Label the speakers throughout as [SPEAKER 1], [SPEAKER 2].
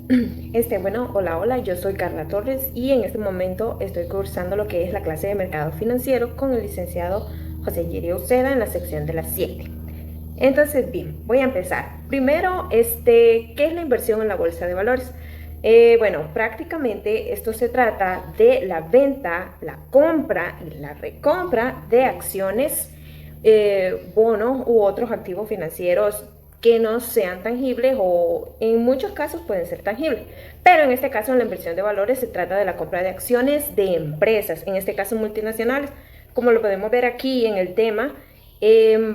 [SPEAKER 1] Hola, yo soy Carla Torres y en este momento estoy cursando lo que es la clase de Mercado Financiero con el licenciado José Yeri Uceda en la sección de las 7. Entonces, bien, voy a empezar. Primero, ¿qué es la inversión en la bolsa de valores? Prácticamente esto se trata de la venta, la compra y la recompra de acciones, bonos u otros activos financieros que no sean tangibles o en muchos casos pueden ser tangibles. Pero en este caso, en la inversión de valores se trata de la compra de acciones de empresas, en este caso multinacionales. Como lo podemos ver aquí en el tema,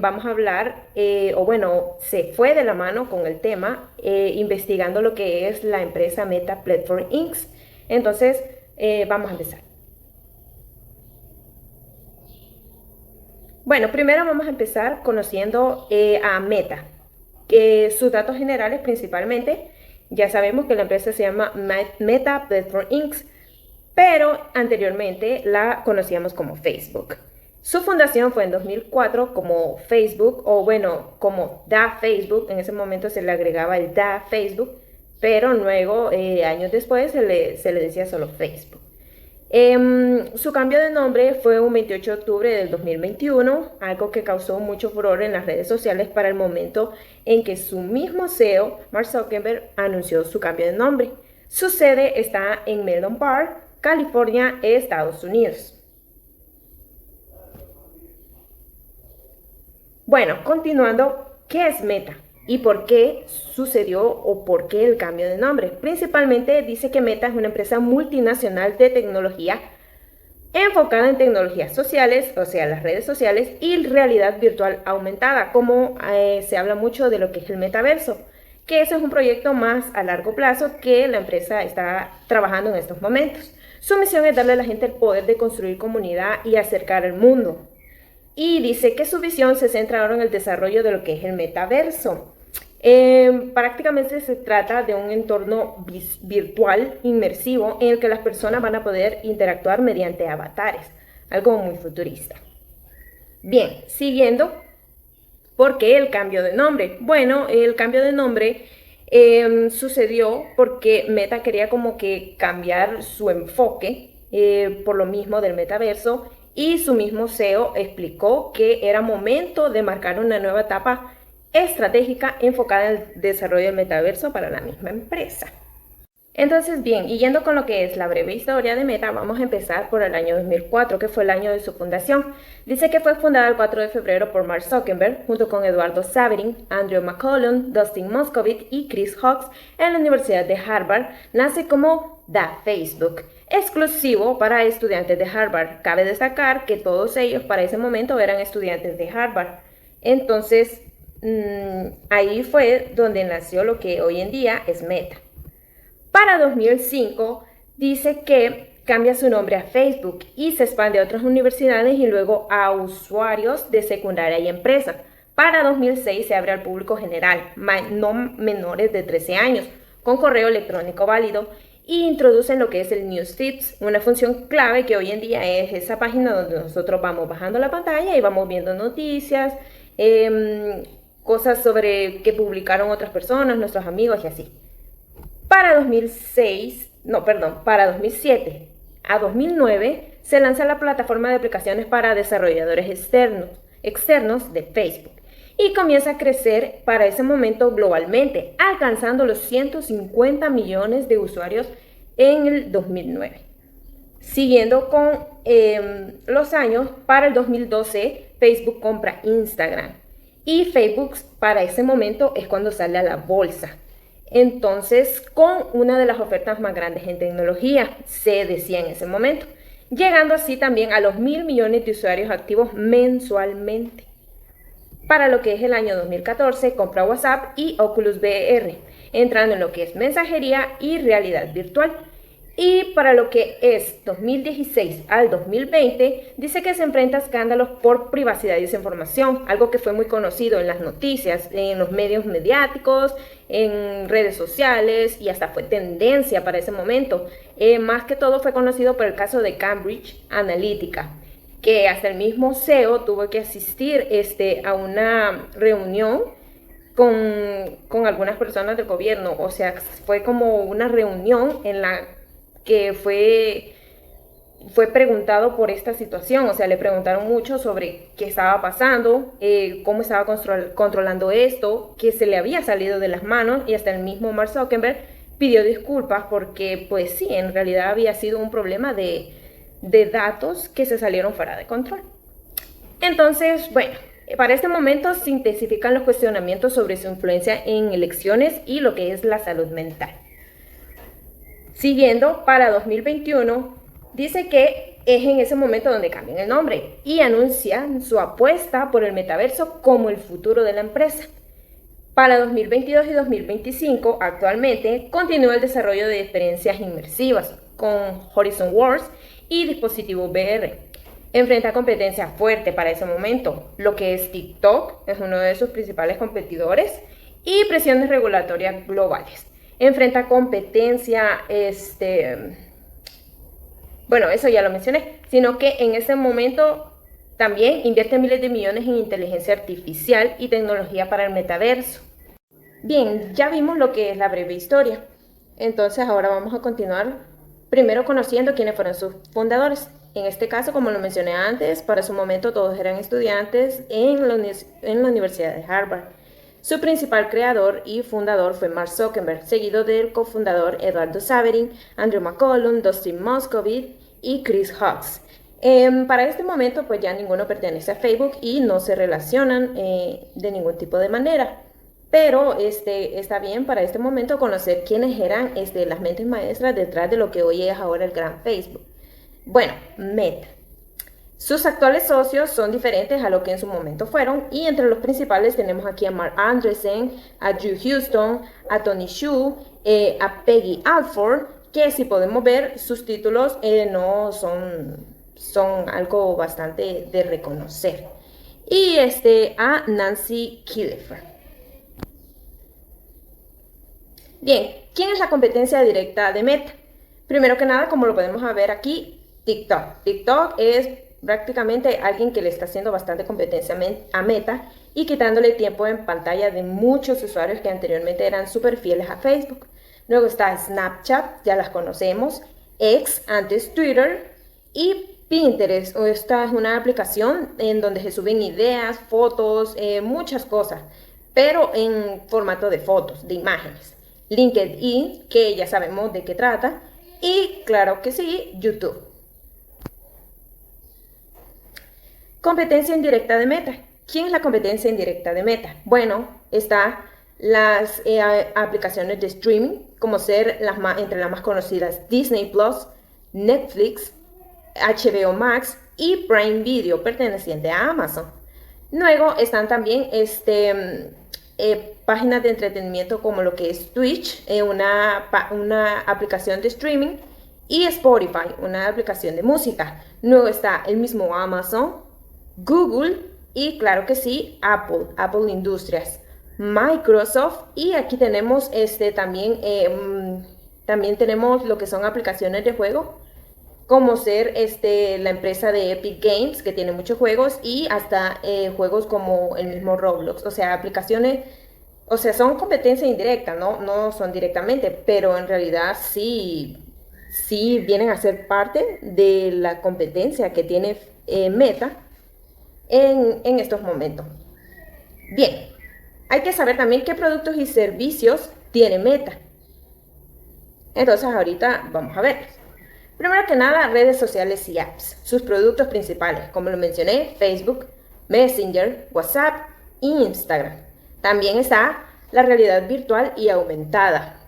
[SPEAKER 1] vamos a hablar, se fue de la mano con el tema, investigando lo que es la empresa Meta Platform Inc. Entonces, vamos a empezar. Bueno, primero vamos a empezar conociendo a Meta, que sus datos generales principalmente, ya sabemos que la empresa se llama Meta Platform Inc., pero anteriormente la conocíamos como Facebook. Su fundación fue en 2004 como Facebook, como Da Facebook, en ese momento se le agregaba el Da Facebook, pero luego, años después, se le decía solo Facebook. Su cambio de nombre fue un 28 de octubre del 2021, algo que causó mucho furor en las redes sociales para el momento en que su mismo CEO, Mark Zuckerberg, anunció su cambio de nombre. Su sede está en Menlo Park, California, Estados Unidos. Bueno, continuando, ¿qué es Meta? ¿Y por qué sucedió o por qué el cambio de nombre? Principalmente dice que Meta es una empresa multinacional de tecnología enfocada en tecnologías sociales, o sea, las redes sociales y realidad virtual aumentada, como se habla mucho de lo que es el metaverso, que ese es un proyecto más a largo plazo que la empresa está trabajando en estos momentos. Su misión es darle a la gente el poder de construir comunidad y acercar el mundo. Y dice que su visión se centra ahora en el desarrollo de lo que es el metaverso. Prácticamente se trata de un entorno virtual inmersivo en el que las personas van a poder interactuar mediante avatares, algo muy futurista. Bien, siguiendo, ¿por qué el cambio de nombre? Bueno, el cambio de nombre sucedió porque Meta quería como que cambiar su enfoque, por lo mismo del metaverso, y su mismo CEO explicó que era momento de marcar una nueva etapa estratégica enfocada en el desarrollo del metaverso para la misma empresa. Entonces, bien, y yendo con lo que es la breve historia de Meta, vamos a empezar por el año 2004, que fue el año de su fundación. Dice que fue fundada el 4 de febrero por Mark Zuckerberg, junto con Eduardo Saverin, Andrew McCollum, Dustin Moskovitz y Chris Hawkes en la Universidad de Harvard. Nace como Da Facebook, exclusivo para estudiantes de Harvard. Cabe destacar que todos ellos para ese momento eran estudiantes de Harvard. Entonces, ahí fue donde nació lo que hoy en día es Meta. Para 2005 dice que cambia su nombre a Facebook y se expande a otras universidades y luego a usuarios de secundaria y empresas. Para 2006 se abre al público general, no menores de 13 años, con correo electrónico válido, e introducen lo que es el Newsfeeds, una función clave que hoy en día es esa página donde nosotros vamos bajando la pantalla y vamos viendo noticias, cosas sobre que publicaron otras personas, nuestros amigos y así. Para 2007 a 2009 se lanza la plataforma de aplicaciones para desarrolladores externos de Facebook y comienza a crecer para ese momento globalmente, alcanzando los 150 millones de usuarios en el 2009. Siguiendo con los años, para el 2012 Facebook compra Instagram y Facebook para ese momento es cuando sale a la bolsa. Entonces, con una de las ofertas más grandes en tecnología, se decía en ese momento, llegando así también a los 1.000 millones de usuarios activos mensualmente. Para lo que es el año 2014, compra WhatsApp y Oculus VR, entrando en lo que es mensajería y realidad virtual. Y para lo que es 2016 al 2020, dice que se enfrenta a escándalos por privacidad y desinformación, algo que fue muy conocido en las noticias, en los medios mediáticos, en redes sociales y hasta fue tendencia para ese momento. Más que todo fue conocido por el caso de Cambridge Analytica, que hasta el mismo CEO tuvo que asistir a una reunión con algunas personas del gobierno. O sea, fue como una reunión en la que fue preguntado por esta situación. O sea, le preguntaron mucho sobre qué estaba pasando, cómo estaba controlando esto, que se le había salido de las manos, y hasta el mismo Mark Zuckerberg pidió disculpas porque pues sí, en realidad había sido un problema de datos que se salieron fuera de control. Entonces, bueno, para este momento se intensifican los cuestionamientos sobre su influencia en elecciones y lo que es la salud mental. Siguiendo, para 2021, dice que es en ese momento donde cambian el nombre y anuncian su apuesta por el metaverso como el futuro de la empresa. Para 2022 y 2025, actualmente, continúa el desarrollo de experiencias inmersivas con Horizon Worlds y dispositivos VR. Enfrenta competencia fuerte para ese momento, lo que es TikTok, es uno de sus principales competidores, y presiones regulatorias globales. Enfrenta competencia, bueno, eso ya lo mencioné, sino que en ese momento también invierte miles de millones en inteligencia artificial y tecnología para el metaverso. Bien, ya vimos lo que es la breve historia. Entonces ahora vamos a continuar primero conociendo quiénes fueron sus fundadores. En este caso, como lo mencioné antes, para su momento todos eran estudiantes en la Universidad de Harvard. Su principal creador y fundador fue Mark Zuckerberg, seguido del cofundador Eduardo Saverin, Andrew McCollum, Dustin Moskovitz y Chris Hawkes. Para este momento, pues ya ninguno pertenece a Facebook y no se relacionan de ningún tipo de manera. Pero está bien para este momento conocer quiénes eran las mentes maestras detrás de lo que hoy es ahora el gran Facebook. Bueno, Meta. Sus actuales socios son diferentes a lo que en su momento fueron, y entre los principales tenemos aquí a Mark Andreessen, a Drew Houston, a Tony Xu, a Peggy Alford, que si podemos ver sus títulos no son algo bastante de reconocer. Y a Nancy Killefer. Bien, ¿quién es la competencia directa de Meta? Primero que nada, como lo podemos ver aquí, TikTok. TikTok es prácticamente alguien que le está haciendo bastante competencia a Meta y quitándole tiempo en pantalla de muchos usuarios que anteriormente eran súper fieles a Facebook. Luego está Snapchat, ya las conocemos, X, antes Twitter, y Pinterest. Esta es una aplicación en donde se suben ideas, fotos, muchas cosas, pero en formato de fotos, de imágenes. LinkedIn, que ya sabemos de qué trata, y claro que sí, YouTube. Competencia indirecta de Meta. ¿Quién es la competencia indirecta de Meta? Bueno, está las aplicaciones de streaming, como ser entre las más conocidas Disney Plus, Netflix, HBO Max y Prime Video, perteneciente a Amazon. Luego están también páginas de entretenimiento como lo que es Twitch, una aplicación de streaming, y Spotify, una aplicación de música. Luego está el mismo Amazon, Google y claro que sí, Apple Industrias, Microsoft, y aquí tenemos también tenemos lo que son aplicaciones de juego, como ser la empresa de Epic Games, que tiene muchos juegos, y hasta juegos como el mismo Roblox. O sea, aplicaciones, o sea, son competencia indirecta, no son directamente, pero en realidad sí vienen a ser parte de la competencia que tiene Meta en estos momentos. Bien, hay que saber también qué productos y servicios tiene Meta. Entonces ahorita vamos a verlos. Primero que nada, redes sociales y apps. Sus productos principales, como lo mencioné, Facebook, Messenger, WhatsApp e Instagram. También está la realidad virtual y aumentada.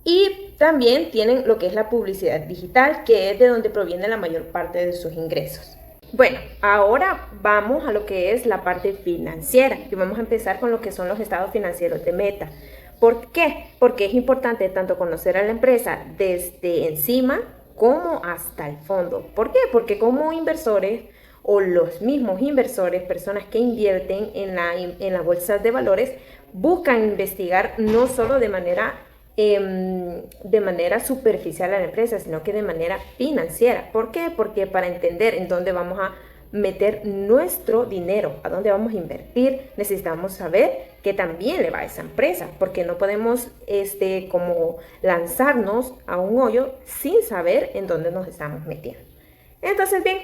[SPEAKER 1] Y también tienen lo que es la publicidad digital, que es de donde proviene la mayor parte de sus ingresos. Bueno, ahora vamos a lo que es la parte financiera, y vamos a empezar con lo que son los estados financieros de Meta. ¿Por qué? Porque es importante tanto conocer a la empresa desde encima como hasta el fondo. ¿Por qué? Porque como inversores o los mismos inversores, personas que invierten en la bolsa de valores, buscan investigar no solo de manera superficial a la empresa, sino que de manera financiera. ¿Por qué? Porque para entender en dónde vamos a meter nuestro dinero, a dónde vamos a invertir, necesitamos saber que también le va a esa empresa, porque no podemos como lanzarnos a un hoyo sin saber en dónde nos estamos metiendo. Entonces, bien,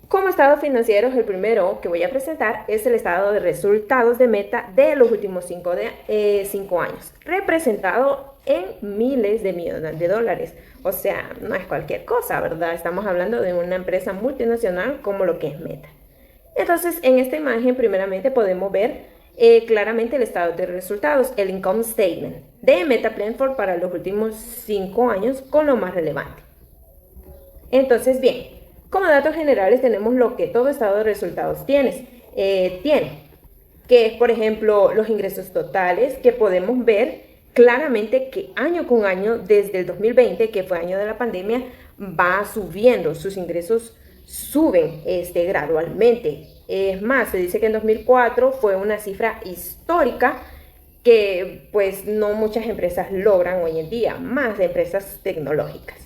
[SPEAKER 1] como estado financiero, el primero que voy a presentar es el estado de resultados de Meta de los últimos 5 años, representado en miles de millones de dólares. O sea, no es cualquier cosa, ¿verdad? Estamos hablando de una empresa multinacional como lo que es Meta. Entonces, en esta imagen, primeramente podemos ver claramente el estado de resultados, el income statement de Meta Platforms para los últimos 5 años con lo más relevante. Entonces, bien, como datos generales tenemos lo que todo estado de resultados tiene, que es, por ejemplo, los ingresos totales, que podemos ver claramente que año con año, desde el 2020, que fue año de la pandemia, va subiendo, sus ingresos suben gradualmente. Es más, se dice que en 2004 fue una cifra histórica que pues no muchas empresas logran hoy en día, más de empresas tecnológicas.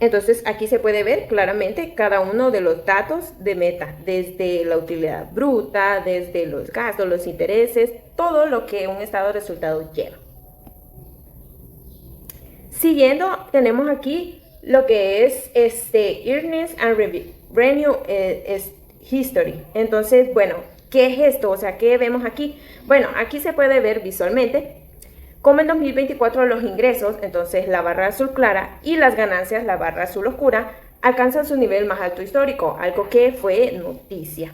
[SPEAKER 1] Entonces aquí se puede ver claramente cada uno de los datos de Meta, desde la utilidad bruta, desde los gastos, los intereses, todo lo que un estado de resultados lleva. Siguiendo, tenemos aquí lo que es Earnings and Revenue History. Entonces, bueno, ¿qué es esto? O sea, ¿qué vemos aquí? Bueno, aquí se puede ver visualmente como en 2024 los ingresos, entonces la barra azul clara, y las ganancias, la barra azul oscura, alcanzan su nivel más alto histórico, algo que fue noticia.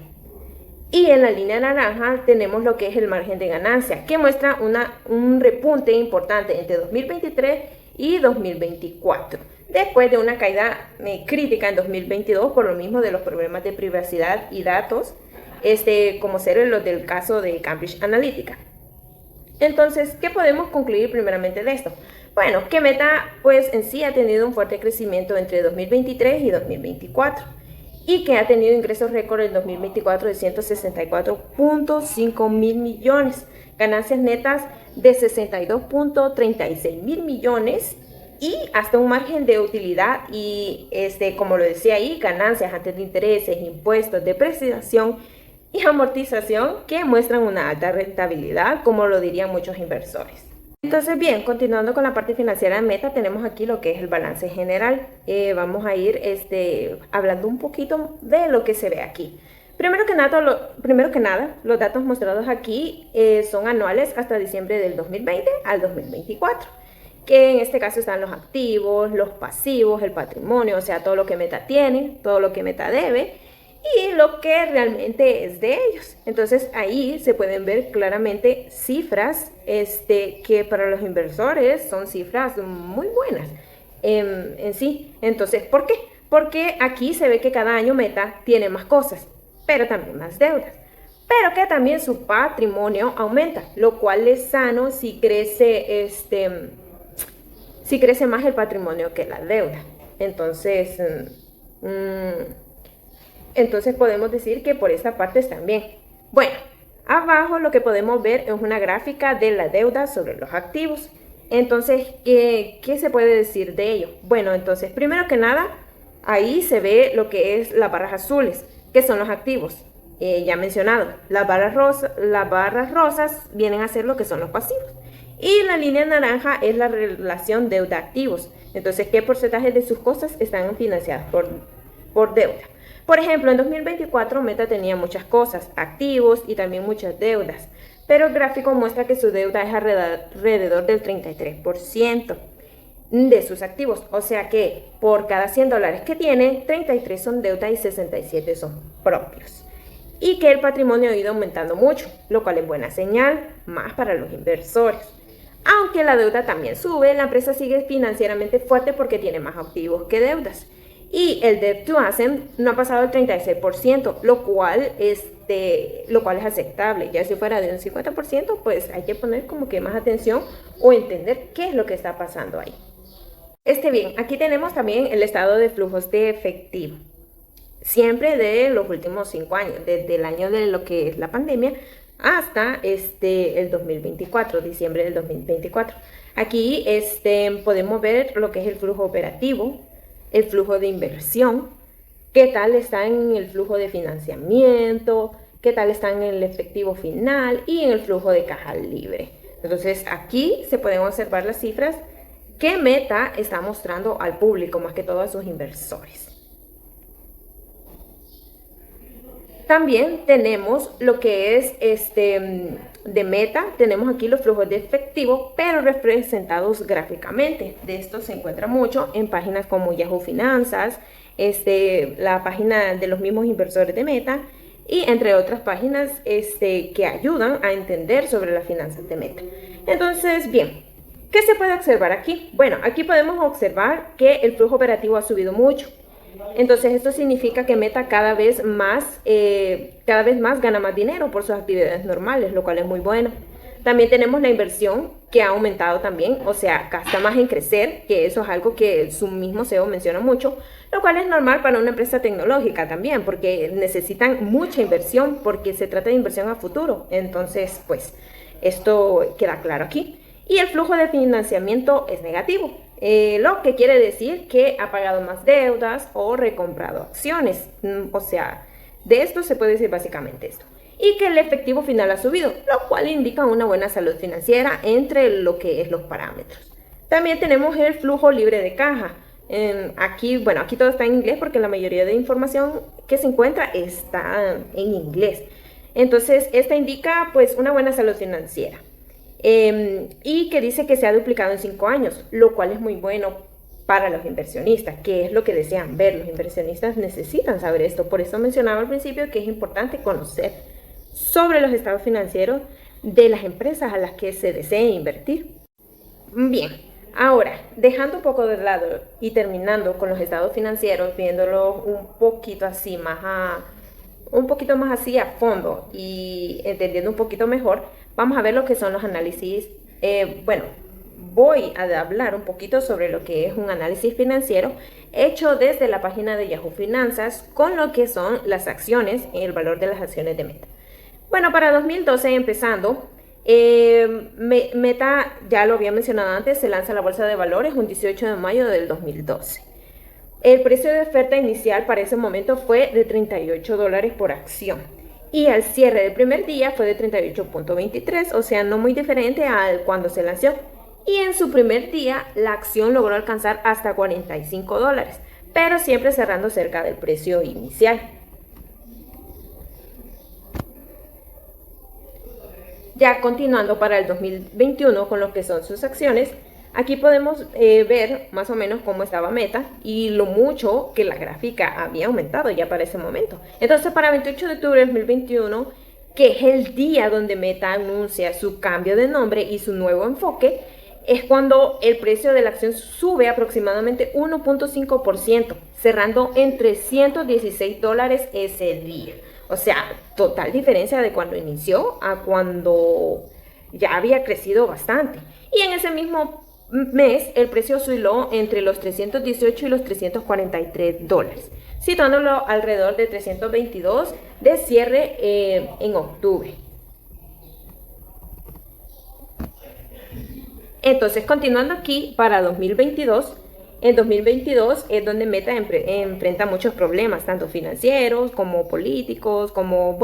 [SPEAKER 1] Y en la línea naranja tenemos lo que es el margen de ganancia, que muestra un repunte importante entre 2023 y 2024, después de una caída crítica en 2022 por lo mismo de los problemas de privacidad y datos, como ser los del caso de Cambridge Analytica. Entonces, ¿qué podemos concluir primeramente de esto? Bueno, que Meta pues en sí ha tenido un fuerte crecimiento entre 2023 y 2024 y que ha tenido ingresos récord en 2024 de 164.5 mil millones, ganancias netas de 62.36 mil millones y hasta un margen de utilidad y como lo decía ahí, ganancias antes de intereses, impuestos, depreciación y amortización que muestran una alta rentabilidad, como lo dirían muchos inversores. Entonces, bien, continuando con la parte financiera de Meta, tenemos aquí lo que es el balance general. Vamos a ir hablando un poquito de lo que se ve aquí. Primero que nada, los datos mostrados aquí son anuales hasta diciembre del 2020 al 2024, que en este caso están los activos, los pasivos, el patrimonio, o sea, todo lo que Meta tiene, todo lo que Meta debe, y lo que realmente es de ellos. Entonces ahí se pueden ver claramente cifras que para los inversores son cifras muy buenas en sí. Entonces, ¿por qué? Porque aquí se ve que cada año Meta tiene más cosas, pero también más deudas, pero que también su patrimonio aumenta, lo cual es sano si crece más el patrimonio que la deuda. Entonces podemos decir que por esta parte están bien. Bueno, abajo lo que podemos ver es una gráfica de la deuda sobre los activos. Entonces, ¿qué se puede decir de ello? Bueno, entonces, primero que nada, ahí se ve lo que es las barras azules, que son los activos. Ya mencionado, las barras rosas vienen a ser lo que son los pasivos. Y la línea naranja es la relación deuda-activos. Entonces, ¿qué porcentaje de sus cosas están financiadas por deuda? Por ejemplo, en 2024 Meta tenía muchas cosas, activos y también muchas deudas, pero el gráfico muestra que su deuda es alrededor del 33% de sus activos, o sea que por cada $100 que tiene, 33 son deuda y 67 son propios. Y que el patrimonio ha ido aumentando mucho, lo cual es buena señal, más para los inversores. Aunque la deuda también sube, la empresa sigue financieramente fuerte porque tiene más activos que deudas. Y el debt to asset no ha pasado el 36%, lo cual es aceptable. Ya si fuera de un 50%, pues hay que poner como que más atención o entender qué es lo que está pasando ahí. Bien, aquí tenemos también el estado de flujos de efectivo. Siempre de los últimos 5 años, desde el año de lo que es la pandemia hasta el 2024, diciembre del 2024. Aquí podemos ver lo que es el flujo operativo, el flujo de inversión, qué tal está en el flujo de financiamiento, qué tal están en el efectivo final y en el flujo de caja libre. Entonces aquí se pueden observar las cifras que Meta está mostrando al público, más que todo a sus inversores. También tenemos lo que es de Meta, tenemos aquí los flujos de efectivo, pero representados gráficamente. De esto se encuentra mucho en páginas como Yahoo Finanzas, la página de los mismos inversores de Meta, y entre otras páginas que ayudan a entender sobre las finanzas de Meta. Entonces, bien, ¿qué se puede observar aquí? Bueno, aquí podemos observar que el flujo operativo ha subido mucho. Entonces esto significa que Meta cada vez más gana más dinero por sus actividades normales, lo cual es muy bueno. También tenemos la inversión que ha aumentado también, o sea, gasta más en crecer, que eso es algo que su mismo CEO menciona mucho, lo cual es normal para una empresa tecnológica también, porque necesitan mucha inversión, porque se trata de inversión a futuro. Entonces, pues, esto queda claro aquí. Y el flujo de financiamiento es negativo, lo que quiere decir que ha pagado más deudas o recomprado acciones. O sea, de esto se puede decir básicamente esto. Y que el efectivo final ha subido, lo cual indica una buena salud financiera entre lo que es los parámetros. También tenemos el flujo libre de caja. Aquí todo está en inglés porque la mayoría de información que se encuentra está en inglés. Entonces, esta indica pues una buena salud financiera. Y que dice que se ha duplicado en 5 años, lo cual es muy bueno para los inversionistas, que es lo que desean ver. Los inversionistas necesitan saber esto. Por eso mencionaba al principio que es importante conocer sobre los estados financieros de las empresas a las que se desee invertir. Bien, ahora, dejando un poco de lado y terminando con los estados financieros, viéndolo un poquito más así a fondo y entendiendo un poquito mejor, vamos a ver lo que son los análisis. Voy a hablar un poquito sobre lo que es un análisis financiero hecho desde la página de Yahoo Finanzas con lo que son las acciones y el valor de las acciones de Meta. Bueno, para 2012 empezando, Meta, ya lo había mencionado antes, se lanza a la bolsa de valores un 18 de mayo del 2012. El precio de oferta inicial para ese momento fue de $38 por acción. Y al cierre del primer día fue de 38.23, o sea, no muy diferente al cuando se lanzó. Y en su primer día, la acción logró alcanzar hasta $45, pero siempre cerrando cerca del precio inicial. Ya continuando para el 2021 con lo que son sus acciones, aquí podemos ver más o menos cómo estaba Meta y lo mucho que la gráfica había aumentado ya para ese momento. Entonces, para 28 de octubre de 2021, que es el día donde Meta anuncia su cambio de nombre y su nuevo enfoque, es cuando el precio de la acción sube aproximadamente 1.5%, cerrando en $316 ese día. O sea, total diferencia de cuando inició a cuando ya había crecido bastante. Y en ese mismo mes, el precio osciló entre los 318 y los $343, situándolo alrededor de 322 de cierre en octubre. Entonces, continuando aquí para 2022, en 2022 es donde Meta enfrenta muchos problemas, tanto financieros como políticos, como,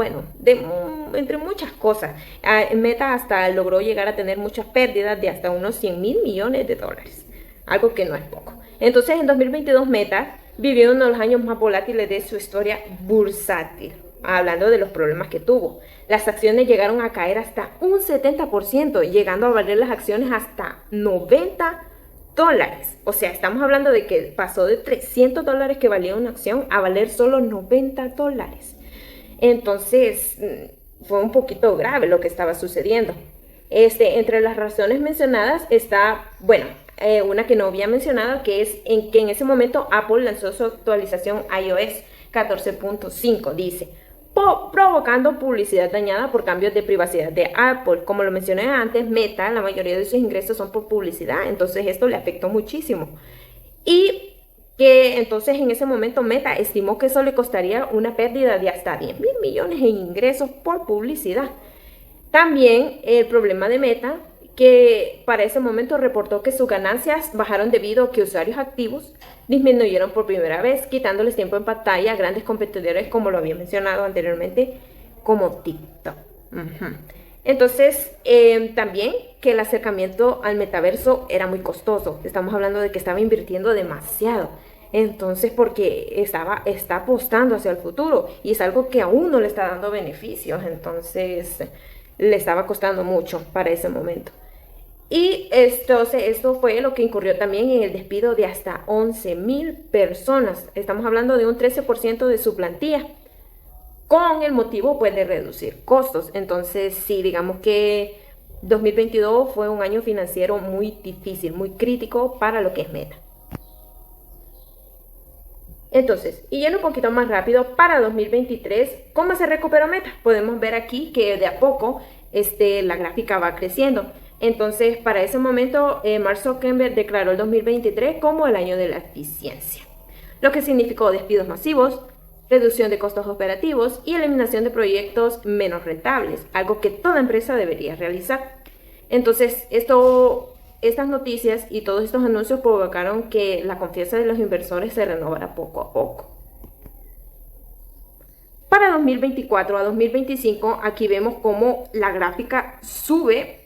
[SPEAKER 1] entre muchas cosas. Meta hasta logró llegar a tener muchas pérdidas de hasta unos $100.000 millones, algo que no es poco. Entonces, en 2022 Meta vivió uno de los años más volátiles de su historia bursátil, hablando de los problemas que tuvo. Las acciones llegaron a caer hasta un 70%, llegando a valer las acciones hasta $90. O sea, estamos hablando de que pasó de $300 que valía una acción a valer solo $90. Entonces, fue un poquito grave lo que estaba sucediendo. Entre las razones mencionadas está, una que no había mencionado, que es que en ese momento Apple lanzó su actualización iOS 14.5, dice, provocando publicidad dañada por cambios de privacidad de Apple. Como lo mencioné antes, Meta, la mayoría de sus ingresos son por publicidad, entonces esto le afectó muchísimo. Y que entonces en ese momento Meta estimó que eso le costaría una pérdida de hasta $10.000 millones en ingresos por publicidad. También el problema de Meta, que para ese momento reportó que sus ganancias bajaron debido a que usuarios activos disminuyeron por primera vez, quitándoles tiempo en pantalla a grandes competidores, como lo había mencionado anteriormente, como TikTok. Ujú. Entonces, también que el acercamiento al metaverso era muy costoso. Estamos hablando de que estaba invirtiendo demasiado. Entonces, porque está apostando hacia el futuro y es algo que aún no le está dando beneficios. Entonces, le estaba costando mucho para ese momento. Y esto fue lo que incurrió también en el despido de hasta 11,000 personas. Estamos hablando de un 13% de su plantilla, con el motivo pues de reducir costos. Entonces sí, digamos que 2022 fue un año financiero muy difícil, muy crítico para lo que es Meta. Entonces, y yendo un poquito más rápido, para 2023, ¿cómo se recuperó Meta? Podemos ver aquí que de a poco la gráfica va creciendo. Entonces, para ese momento, Mark Zuckerberg declaró el 2023 como el año de la eficiencia, lo que significó despidos masivos, reducción de costos operativos y eliminación de proyectos menos rentables, algo que toda empresa debería realizar. Entonces, estas noticias y todos estos anuncios provocaron que la confianza de los inversores se renovara poco a poco. Para 2024 a 2025, aquí vemos cómo la gráfica sube,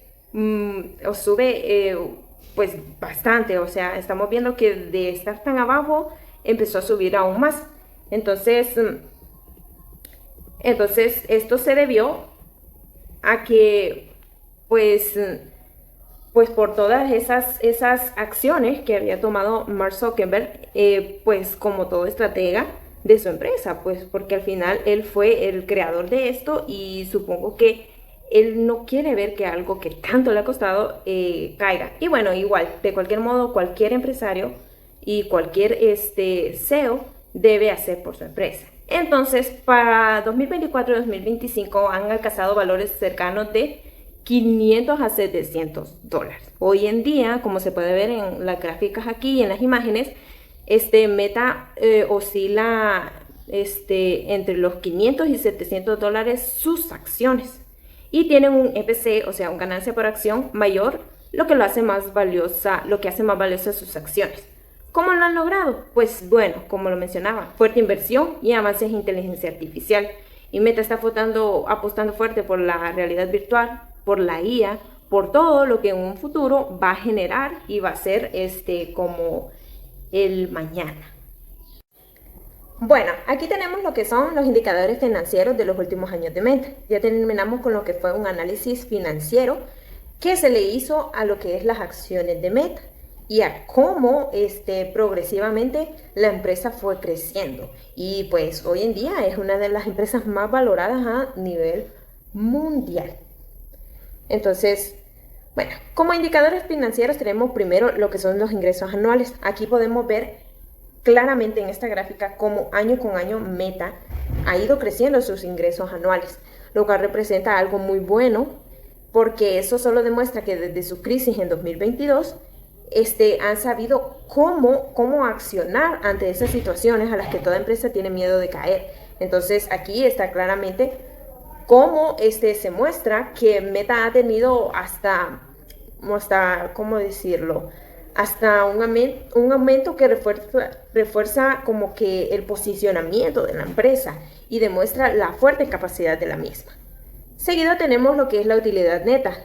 [SPEAKER 1] pues bastante. O sea, estamos viendo que de estar tan abajo empezó a subir aún más. Entonces esto se debió a que, pues por todas esas acciones que había tomado Mark Zuckerberg, pues como todo estratega de su empresa, pues porque al final él fue el creador de esto y supongo que él no quiere ver que algo que tanto le ha costado caiga. Y bueno, igual, de cualquier modo, cualquier empresario y cualquier CEO debe hacer por su empresa. Entonces, para 2024 y 2025 han alcanzado valores cercanos de 500 a 700 dólares. Hoy en día, como se puede ver en las gráficas aquí y en las imágenes, Meta oscila entre los 500 y 700 dólares sus acciones y tienen un EPC, o sea, una ganancia por acción mayor, lo que hace más valiosa sus acciones. ¿Cómo lo han logrado? Pues bueno, como lo mencionaba, fuerte inversión y avances en inteligencia artificial. Y Meta está apostando fuerte por la realidad virtual, por la IA, por todo lo que en un futuro va a generar y va a ser como el mañana. Bueno, aquí tenemos lo que son los indicadores financieros de los últimos años de Meta. Ya terminamos con lo que fue un análisis financiero que se le hizo a lo que es las acciones de Meta y a cómo progresivamente la empresa fue creciendo. Y pues hoy en día es una de las empresas más valoradas a nivel mundial. Entonces, bueno, como indicadores financieros tenemos primero lo que son los ingresos anuales. Aquí podemos ver claramente en esta gráfica cómo año con año Meta ha ido creciendo sus ingresos anuales, lo cual representa algo muy bueno, porque eso solo demuestra que desde su crisis en 2022 han sabido cómo accionar ante esas situaciones a las que toda empresa tiene miedo de caer. Entonces aquí está claramente cómo se muestra que Meta ha tenido ¿cómo decirlo? Hasta un aumento que refuerza como que el posicionamiento de la empresa y demuestra la fuerte capacidad de la misma. Seguido tenemos lo que es la utilidad neta.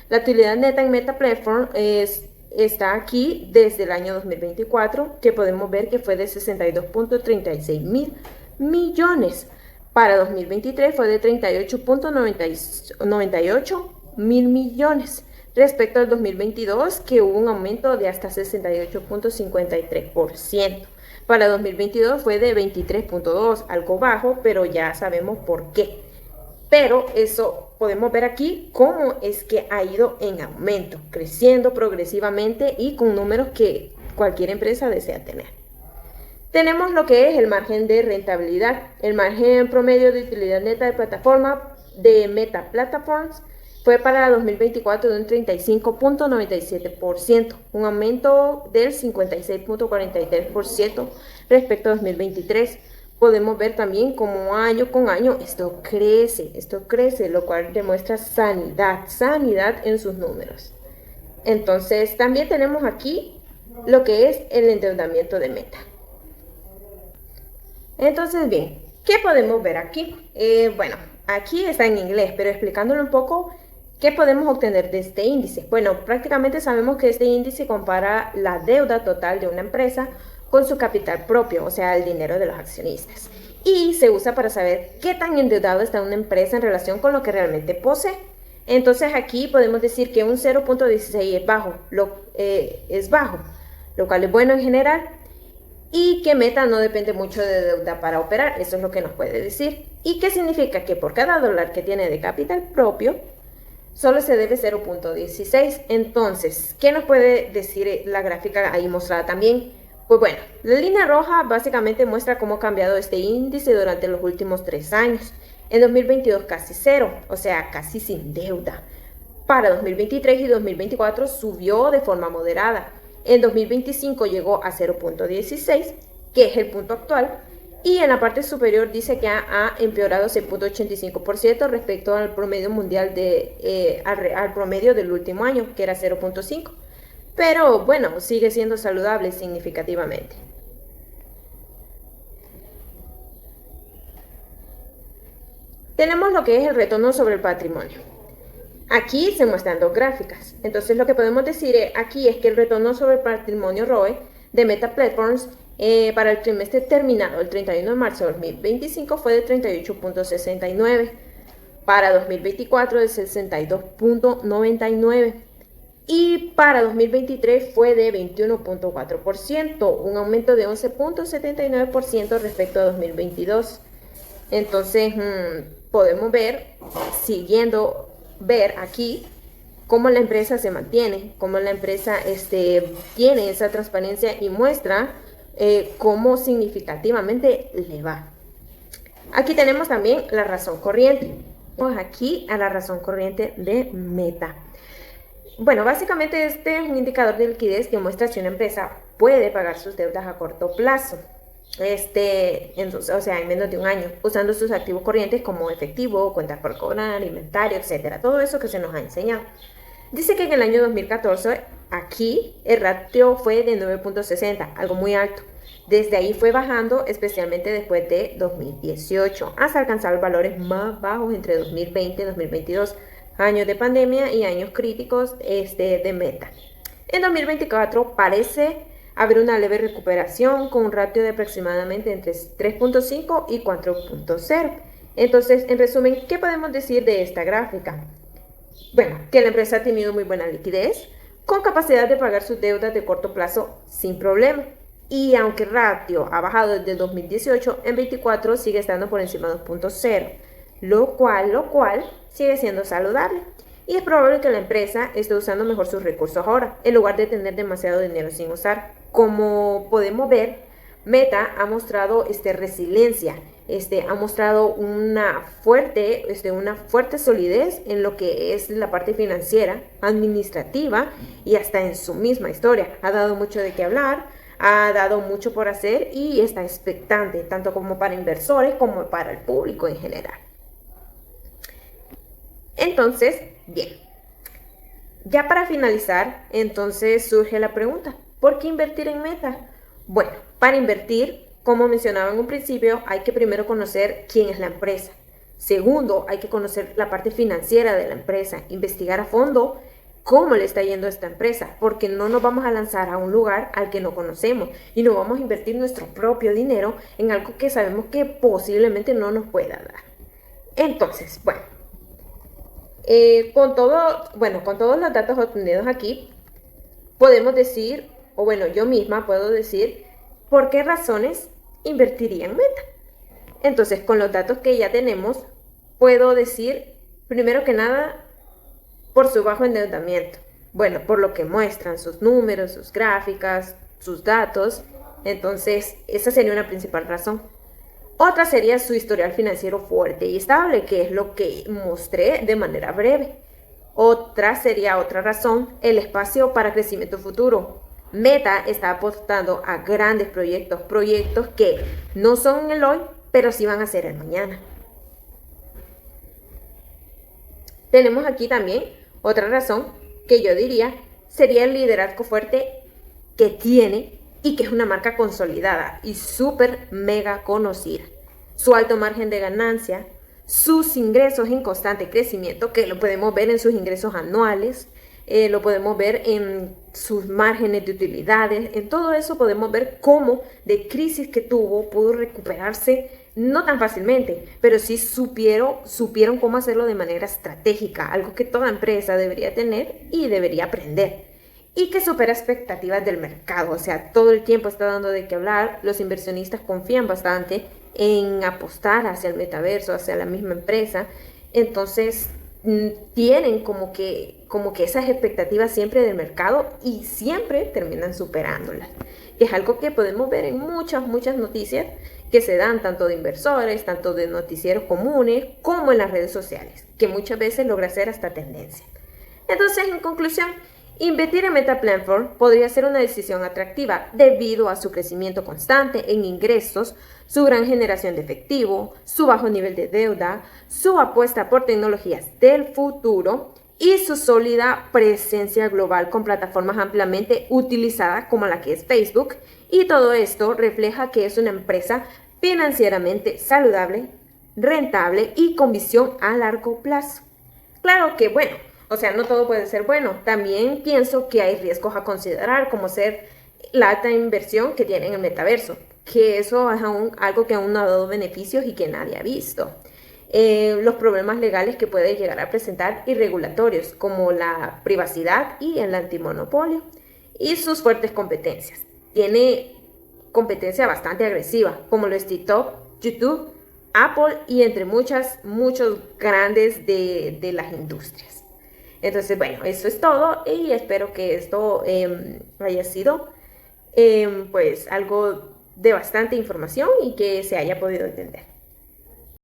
[SPEAKER 1] La utilidad neta en Meta Platform está aquí desde el año 2024, que podemos ver que fue de 62.36 mil millones. Para 2023 fue de 38.98 mil millones. Respecto al 2022, que hubo un aumento de hasta 68.53%. Para 2022 fue de 23.2, algo bajo, pero ya sabemos por qué. Pero eso podemos ver aquí cómo es que ha ido en aumento, creciendo progresivamente y con números que cualquier empresa desea tener. Tenemos lo que es el margen de rentabilidad. El margen promedio de utilidad neta de plataforma de Meta Platforms fue para 2024 de un 35.97%, un aumento del 56.43% respecto a 2023. Podemos ver también cómo año con año esto crece, lo cual demuestra sanidad en sus números. Entonces también tenemos aquí lo que es el endeudamiento de Meta. Entonces bien, ¿Qué podemos ver aquí? Bueno, aquí está en inglés, pero explicándolo un poco, ¿qué podemos obtener de este índice? Bueno, prácticamente sabemos que este índice compara la deuda total de una empresa con su capital propio, o sea, el dinero de los accionistas. Y se usa para saber qué tan endeudado está una empresa en relación con lo que realmente posee. Entonces aquí podemos decir que un 0.16 es bajo, lo cual es bueno en general, y que Meta no depende mucho de deuda para operar. Eso es lo que nos puede decir. ¿Y qué significa? Que por cada dólar que tiene de capital propio, solo se debe 0.16. Entonces, ¿qué nos puede decir la gráfica ahí mostrada también? Pues bueno, la línea roja básicamente muestra cómo ha cambiado este índice durante los últimos 3 años. En 2022 casi cero, o sea, casi sin deuda. Para 2023 y 2024 subió de forma moderada. En 2025 llegó a 0.16, que es el punto actual, y en la parte superior dice que ha empeorado 6.85% respecto al promedio mundial al promedio del último año, que era 0.5. Pero bueno, sigue siendo saludable significativamente. Tenemos lo que es el retorno sobre el patrimonio. Aquí se muestran 2 gráficas. Entonces lo que podemos decir aquí es que el retorno sobre el patrimonio ROE de Meta Platforms para el trimestre terminado el 31 de marzo de 2025 fue de 38.69, para 2024 de 62.99 y para 2023 fue de 21.4%, un aumento de 11.79% respecto a 2022. Entonces podemos ver aquí cómo la empresa se mantiene, cómo la empresa tiene esa transparencia y muestra cómo significativamente le va. Aquí tenemos también la razón corriente. Vamos aquí a la razón corriente de Meta. Bueno, básicamente este es un indicador de liquidez que muestra si una empresa puede pagar sus deudas a corto plazo. Entonces, o sea, en menos de un año, usando sus activos corrientes como efectivo, cuentas por cobrar, inventario, etcétera, todo eso que se nos ha enseñado. Dice que en el año 2014, aquí el ratio fue de 9.60, algo muy alto. Desde ahí fue bajando, especialmente después de 2018, hasta alcanzar valores más bajos entre 2020 y 2022, años de pandemia y años críticos de Meta. En 2024 parece haber una leve recuperación con un ratio de aproximadamente entre 3.5 y 4.0. Entonces, en resumen, ¿qué podemos decir de esta gráfica? Bueno, que la empresa ha tenido muy buena liquidez, con capacidad de pagar sus deudas de corto plazo sin problema. Y aunque el ratio ha bajado desde 2018, en 2024 sigue estando por encima de 2.0, lo cual sigue siendo saludable. Y es probable que la empresa esté usando mejor sus recursos ahora, en lugar de tener demasiado dinero sin usar. Como podemos ver, Meta ha mostrado resiliencia, ha mostrado una fuerte solidez en lo que es la parte financiera, administrativa y hasta en su misma historia. Ha dado mucho de qué hablar, ha dado mucho por hacer y está expectante, tanto como para inversores como para el público en general. Entonces, bien, ya para finalizar, entonces surge la pregunta, ¿por qué invertir en Meta? Bueno, para invertir, como mencionaba en un principio, hay que primero conocer quién es la empresa. Segundo, hay que conocer la parte financiera de la empresa, investigar a fondo cómo le está yendo a esta empresa, porque no nos vamos a lanzar a un lugar al que no conocemos y no vamos a invertir nuestro propio dinero en algo que sabemos que posiblemente no nos pueda dar. Entonces, bueno, con todos los datos obtenidos aquí, podemos decir, o bueno, yo misma puedo decir, ¿por qué razones invertiría en Meta? Entonces, con los datos que ya tenemos, puedo decir, primero que nada, por su bajo endeudamiento. Bueno, por lo que muestran sus números, sus gráficas, sus datos. Entonces, esa sería una principal razón. Otra sería su historial financiero fuerte y estable, que es lo que mostré de manera breve. Otra razón, el espacio para crecimiento futuro. Meta está apostando a grandes proyectos que no son el hoy, pero sí van a ser el mañana. Tenemos aquí también otra razón que yo diría sería el liderazgo fuerte que tiene y que es una marca consolidada y súper mega conocida. su alto margen de ganancia, sus ingresos en constante crecimiento, que lo podemos ver en sus ingresos anuales, lo podemos ver en sus márgenes de utilidades, en todo eso podemos ver cómo de crisis que tuvo pudo recuperarse, no tan fácilmente, pero sí supieron cómo hacerlo de manera estratégica, algo que toda empresa debería tener y debería aprender. Y que supera expectativas del mercado, o sea, todo el tiempo está dando de qué hablar, los inversionistas confían bastante en apostar hacia el metaverso, hacia la misma empresa, entonces tienen como que esas expectativas siempre del mercado y siempre terminan superándolas. Es algo que podemos ver en muchas noticias que se dan tanto de inversores, tanto de noticieros comunes, como en las redes sociales, que muchas veces logra ser hasta tendencia. Entonces, en conclusión, invertir en Meta Platforms podría ser una decisión atractiva debido a su crecimiento constante en ingresos, su gran generación de efectivo, su bajo nivel de deuda, su apuesta por tecnologías del futuro y su sólida presencia global con plataformas ampliamente utilizadas como la que es Facebook. Y todo esto refleja que es una empresa financieramente saludable, rentable y con visión a largo plazo. Claro que bueno, o sea, no todo puede ser bueno. También pienso que hay riesgos a considerar, como ser la alta inversión que tiene en el metaverso, que eso es algo que aún no ha dado beneficios y que nadie ha visto. Los problemas legales que puede llegar a presentar y regulatorios, como la privacidad y el antimonopolio, y sus fuertes competencias. Tiene competencia bastante agresiva, como lo es TikTok, YouTube, Apple y entre muchos grandes de las industrias. Entonces, bueno, eso es todo y espero que esto haya sido pues algo de bastante información y que se haya podido entender.